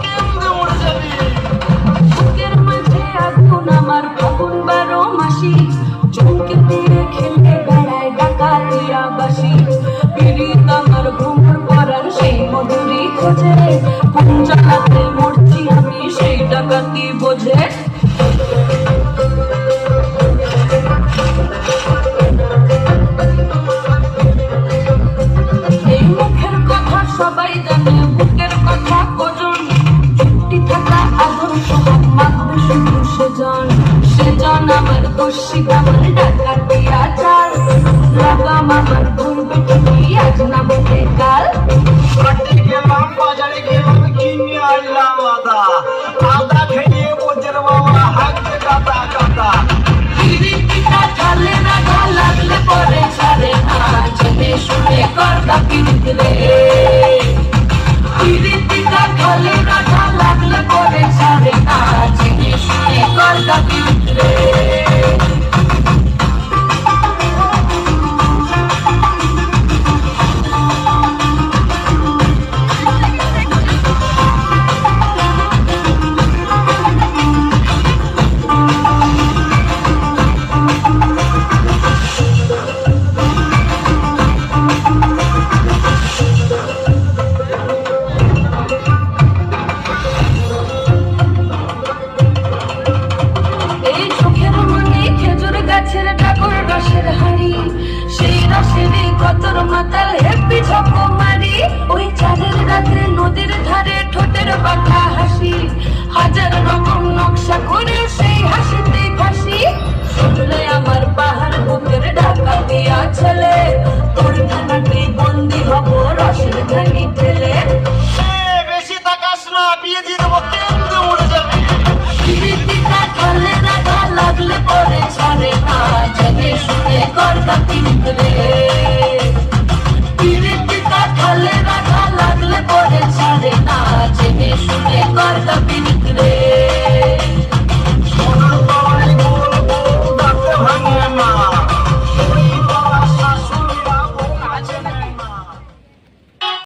কেমনে মরে যাবি? বুকের মাঝে আগুন আমার ফাগুন 12 মাসি, চমকে দিয়ে খেলে বেড়ায় ডাকাতিয়া বাসি। পীড়িত আমার ঘুমর পরান সেই মধুরী খোঁজে, কোন জায়গাতে মরছি আমি সেই ডাকাতি বোঝে। এই মুখের কথা সবাই জানে, বুকের কথা কোজন, চুপটি থাকা আগুন সোহাগ মাখবে শুধু সেজন। সেজন আমার দোষী আমার ডাকাতিয়া চাল, লাগাম আমার ধরবে তুমি আজ না বলে কাল। হাটে গেলাম, বাজারে গেলাম, কিনে আনলাম আদা। আদা খেয়ে বোঝের বাবা হাঁকতে কাদা কাদা। পিরিতিটা ঢালে না গা লাগলে পরে ছাড়ে না, জেনে শুনে করবা পিরিত রে। পিরিতিটা ঢালে না গা লাগলে পরে ছাড়ে না, জেনে শুনে করবা পিরিত রে। গাছের ডাকর রসের হাড়ি, সেই রসেরই কতর মাতাল হেপি ঝকো মারি। ওই চাঁদের রাতে নদীর ধারে ঠোঁটের বাঁকা হাসি, হাজার রকম নকশা করে সেই হাসিতে ফাঁসি। শুনলে আমার পাহাড় বুকের ডাকাতিয়া ছেলে, তোর থানাতে বন্দি হব রসের ধানি ঠেলে। বেশি তাকাস না, বিয়ে দিয়ে দেবো, কেমনে মরে যাবি? পিরিতিটা ঢালে না গা লাগলে পরে ছাড়ে না, জেনে শুনে করবা পিরিত রে। পিরিতিটা ঢালে না গা লাগলে পরে ছাড়ে না, জেনে শুনে করবা পিরিত।